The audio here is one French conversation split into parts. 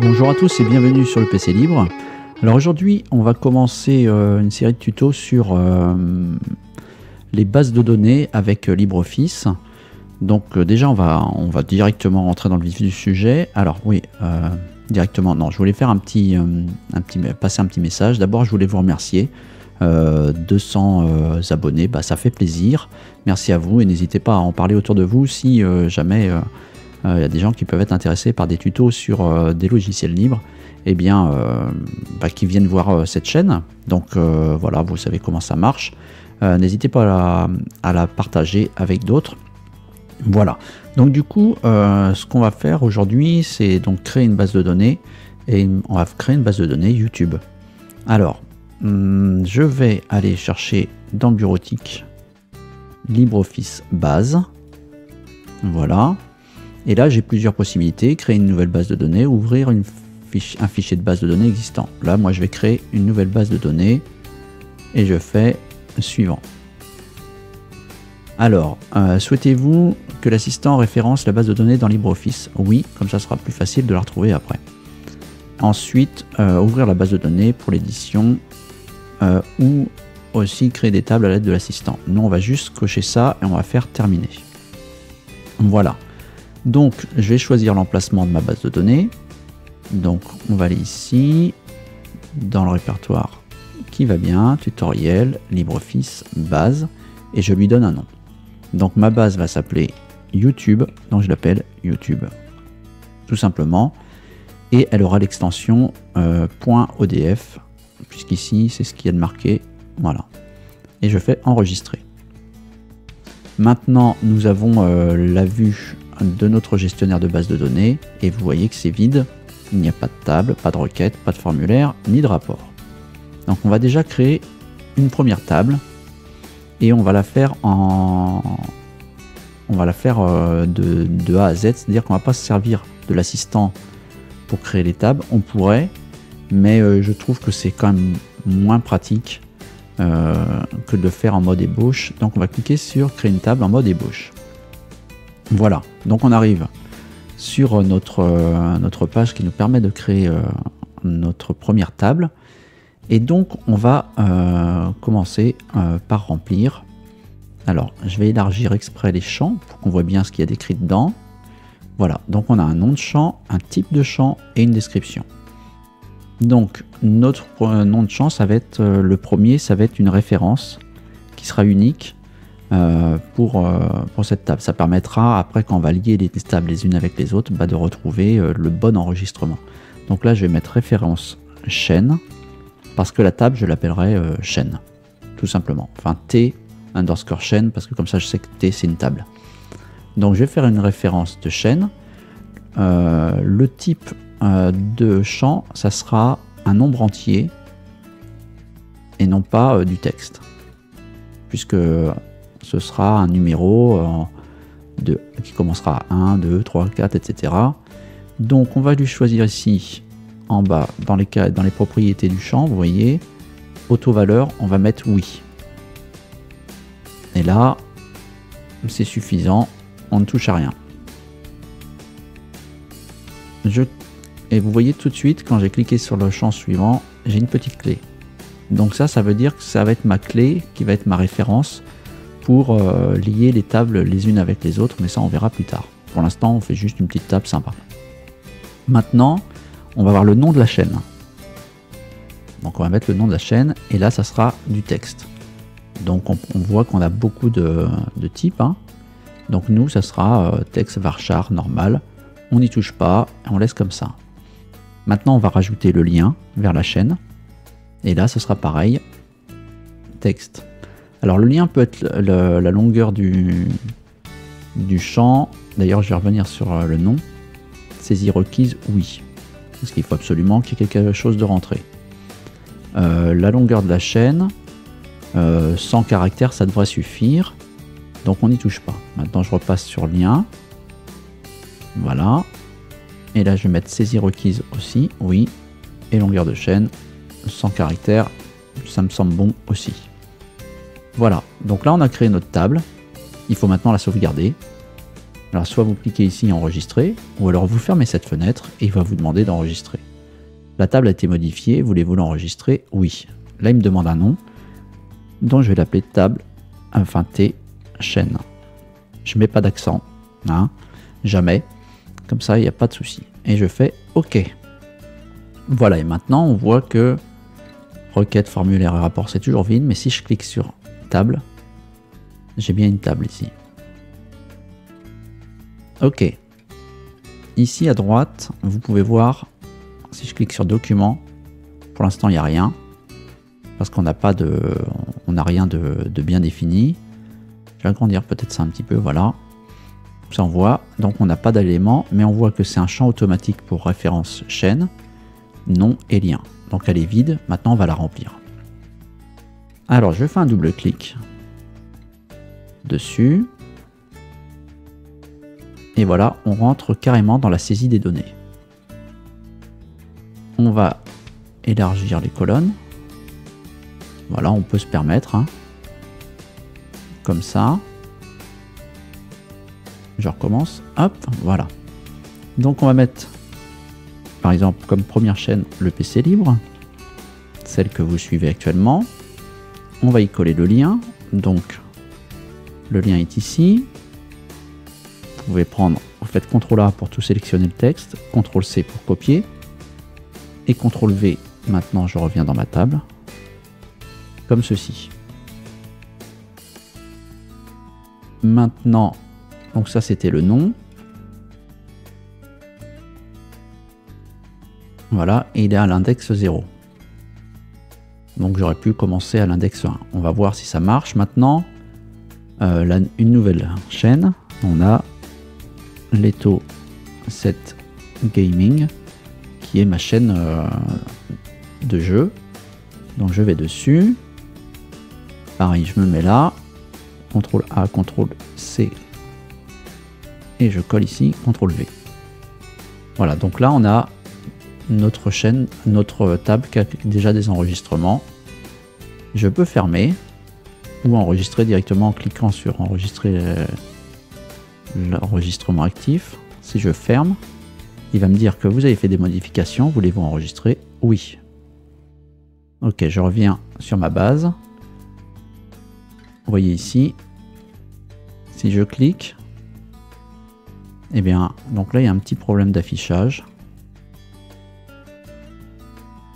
Bonjour à tous et bienvenue sur le PC Libre. Alors aujourd'hui on va commencer une série de tutos sur les bases de données avec LibreOffice. Donc déjà on va directement rentrer dans le vif du sujet. Alors oui, directement non, je voulais faire passer un petit message. D'abord je voulais vous remercier. 200 abonnés, ça fait plaisir. Merci à vous et n'hésitez pas à en parler autour de vous si jamais il y a des gens qui peuvent être intéressés par des tutos sur des logiciels libres, et bien qui viennent voir cette chaîne. Donc voilà, vous savez comment ça marche. N'hésitez pas à la partager avec d'autres. Voilà. Donc du coup, ce qu'on va faire aujourd'hui, c'est donc créer une base de données, et on va créer une base de données YouTube. Alors, je vais aller chercher dans bureautique LibreOffice base. Voilà. Et là, j'ai plusieurs possibilités. Créer une nouvelle base de données, ouvrir un fichier de base de données existant. Là, moi, je vais créer une nouvelle base de données et je fais suivant. Alors, souhaitez-vous que l'assistant référence la base de données dans LibreOffice? Oui, comme ça sera plus facile de la retrouver après. Ensuite, ouvrir la base de données pour l'édition ou aussi créer des tables à l'aide de l'assistant. Nous, on va juste cocher ça et on va faire terminer. Voilà. Donc, je vais choisir l'emplacement de ma base de données. Donc, on va aller ici, dans le répertoire qui va bien, tutoriel, LibreOffice, base, et je lui donne un nom. Donc, ma base va s'appeler YouTube, donc je l'appelle YouTube, tout simplement, et elle aura l'extension .odf, puisqu'ici, c'est ce qu'il y a de marqué, voilà. Et je fais enregistrer. Maintenant, nous avons la vue de notre gestionnaire de base de données et vous voyez que c'est vide, il n'y a pas de table, pas de requête, pas de formulaire, ni de rapport. Donc on va déjà créer une première table et on va la faire de A à Z, c'est-à-dire qu'on va pas se servir de l'assistant pour créer les tables. On pourrait, mais je trouve que c'est quand même moins pratique que de le faire en mode ébauche. Donc on va cliquer sur créer une table en mode ébauche. Voilà, donc on arrive sur notre page qui nous permet de créer notre première table. Et donc on va commencer par remplir. Alors je vais élargir exprès les champs pour qu'on voit bien ce qu'il y a décrit dedans. Voilà, donc on a un nom de champ, un type de champ et une description. Donc notre nom de champ, ça va être le premier, ça va être une référence qui sera unique pour cette table. Ça permettra après, quand on va lier les tables les unes avec les autres, de retrouver le bon enregistrement. Donc là je vais mettre référence chaîne, parce que la table je l'appellerai chaîne, tout simplement. Enfin T _ chaîne, parce que comme ça je sais que T c'est une table. Donc je vais faire une référence de chaîne. Le type de champ, ça sera un nombre entier et non pas du texte, puisque ce sera un numéro qui commencera à 1, 2, 3, 4, etc. Donc on va lui choisir ici en bas dans les propriétés du champ, vous voyez, auto-valeur, on va mettre oui. Et là c'est suffisant, on ne touche à rien. Et vous voyez tout de suite, quand j'ai cliqué sur le champ suivant, j'ai une petite clé. Donc ça veut dire que ça va être ma clé qui va être ma référence pour lier les tables les unes avec les autres, mais ça on verra plus tard. Pour l'instant on fait juste une petite table sympa. Maintenant on va voir le nom de la chaîne. Donc on va mettre le nom de la chaîne et là ça sera du texte. Donc on voit qu'on a beaucoup de types, hein. Donc nous ça sera texte varchar normal, on n'y touche pas, on laisse comme ça. Maintenant on va rajouter le lien vers la chaîne et là ce sera pareil, texte. Alors le lien peut être la longueur du champ. D'ailleurs je vais revenir sur le nom. Saisie requise, oui. Parce qu'il faut absolument qu'il y ait quelque chose de rentré. La longueur de la chaîne, 100 caractères, ça devrait suffire. Donc on n'y touche pas. Maintenant je repasse sur lien. Voilà. Et là je vais mettre saisie requise aussi, oui. Et longueur de chaîne, 100 caractères, ça me semble bon aussi. Voilà, donc là on a créé notre table, il faut maintenant la sauvegarder. Alors soit vous cliquez ici enregistrer, ou alors vous fermez cette fenêtre et il va vous demander d'enregistrer. La table a été modifiée, voulez-vous l'enregistrer? Oui. Là il me demande un nom, donc je vais l'appeler table, enfin T, chaîne. Je mets pas d'accent, hein, jamais, comme ça il n'y a pas de souci. Et je fais OK. Voilà, et maintenant on voit que requête, formulaire et rapport c'est toujours vide, mais si je clique sur table, j'ai bien une table ici. OK. Ici à droite, vous pouvez voir, si je clique sur document, pour l'instant il n'y a rien, parce qu'on n'a pas de, on n'a rien de bien défini. Je vais agrandir peut-être ça un petit peu, voilà. Ça on voit, donc on n'a pas d'élément, mais on voit que c'est un champ automatique pour référence chaîne, nom et lien. Donc elle est vide, maintenant on va la remplir. Alors je fais un double clic dessus. Et voilà, on rentre carrément dans la saisie des données. On va élargir les colonnes. Voilà, on peut se permettre, hein. Comme ça. Je recommence, hop, voilà. Donc on va mettre, par exemple, comme première chaîne, le PC libre, celle que vous suivez actuellement. On va y coller le lien, donc le lien est ici. Vous pouvez prendre, vous faites CTRL A pour tout sélectionner le texte, CTRL C pour copier, et CTRL V, maintenant je reviens dans ma table, comme ceci. Maintenant, donc ça c'était le nom. Voilà, et il est à l'index 0. Donc j'aurais pu commencer à l'index 1. On va voir si ça marche maintenant. Une nouvelle chaîne, on a Leto 7 Gaming, qui est ma chaîne de jeu. Donc je vais dessus. Pareil, je me mets là. CTRL A, CTRL C. Et je colle ici, CTRL V. Voilà, donc là on a notre chaîne, notre table qui a déjà des enregistrements. Je peux fermer ou enregistrer directement en cliquant sur enregistrer l'enregistrement actif. Si je ferme, il va me dire que vous avez fait des modifications, voulez-vous enregistrer? Oui. Ok, je reviens sur ma base. Vous voyez ici, si je clique, eh bien, donc là il y a un petit problème d'affichage.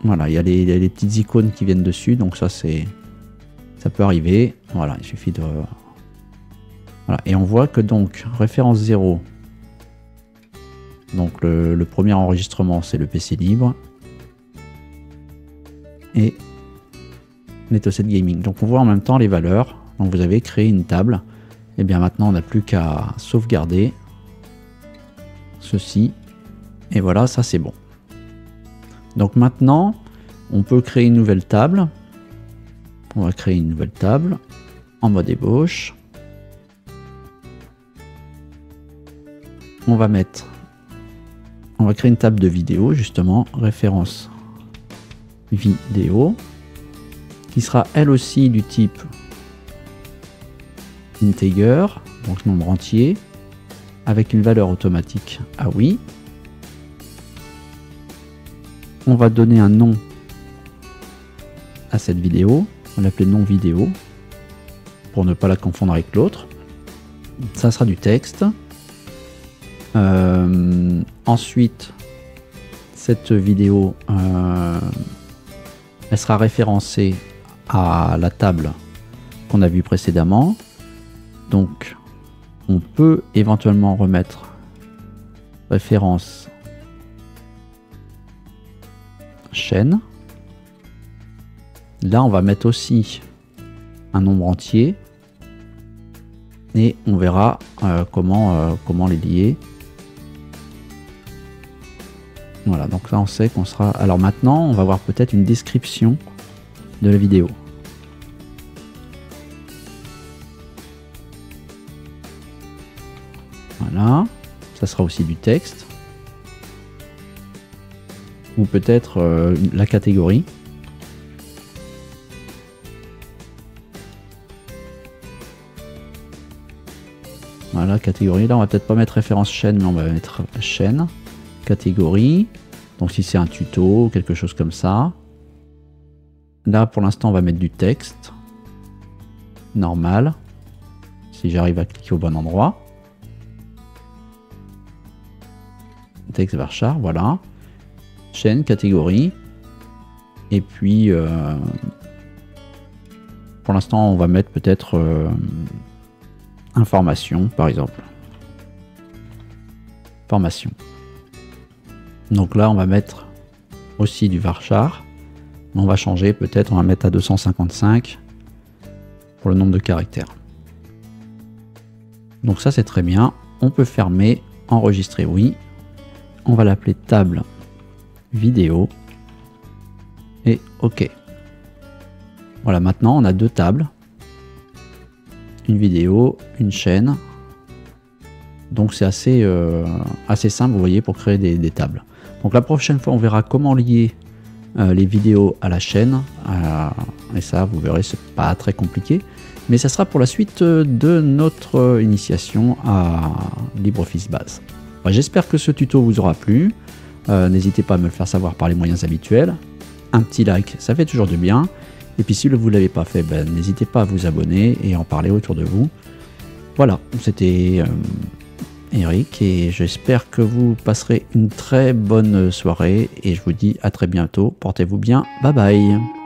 Voilà, il y a les petites icônes qui viennent dessus, donc ça peut arriver. Voilà, il suffit de... Voilà, et on voit que donc référence 0, donc le premier enregistrement c'est le PC libre et Leto 7 Gaming. Donc on voit en même temps les valeurs. Donc vous avez créé une table. Et bien maintenant on n'a plus qu'à sauvegarder ceci. Et voilà, ça c'est bon. Donc maintenant on peut créer une nouvelle table. On va créer une nouvelle table en mode ébauche. On va créer une table de vidéo, justement, référence vidéo, qui sera elle aussi du type integer, donc nombre entier, avec une valeur automatique à oui. On va donner un nom à cette vidéo, on va l'appeler nom vidéo, pour ne pas la confondre avec l'autre. Ça sera du texte. Ensuite, cette vidéo, elle sera référencée à la table qu'on a vue précédemment. Donc, on peut éventuellement remettre référence chaîne. Là, on va mettre aussi un nombre entier et on verra comment les lier. Voilà, donc là on sait qu'on sera... Alors maintenant, on va voir peut-être une description de la vidéo. Voilà, ça sera aussi du texte. Ou peut-être la catégorie. Voilà, catégorie. Là, on va peut-être pas mettre référence chaîne, mais on va mettre chaîne. Catégorie. Donc, si c'est un tuto, quelque chose comme ça. Là, pour l'instant, on va mettre du texte. Normal. Si j'arrive à cliquer au bon endroit. Texte varchar, voilà. Chaîne, catégorie. Et puis, pour l'instant, on va mettre peut-être information, par exemple. Formation. Donc là, on va mettre aussi du varchar. On va changer, peut-être, on va mettre à 255 pour le nombre de caractères. Donc ça, c'est très bien. On peut fermer, enregistrer, oui. On va l'appeler table vidéo. Et OK. Voilà, maintenant, on a deux tables. Une vidéo, une chaîne. Donc c'est assez simple, vous voyez, pour créer des tables. Donc la prochaine fois, on verra comment lier les vidéos à la chaîne. Et ça, vous verrez, c'est pas très compliqué. Mais ça sera pour la suite de notre initiation à LibreOffice Base. J'espère que ce tuto vous aura plu. N'hésitez pas à me le faire savoir par les moyens habituels. Un petit like, ça fait toujours du bien. Et puis si vous ne l'avez pas fait, n'hésitez pas à vous abonner et en parler autour de vous. Voilà, c'était Eric et j'espère que vous passerez une très bonne soirée et je vous dis à très bientôt. Portez-vous bien, bye bye.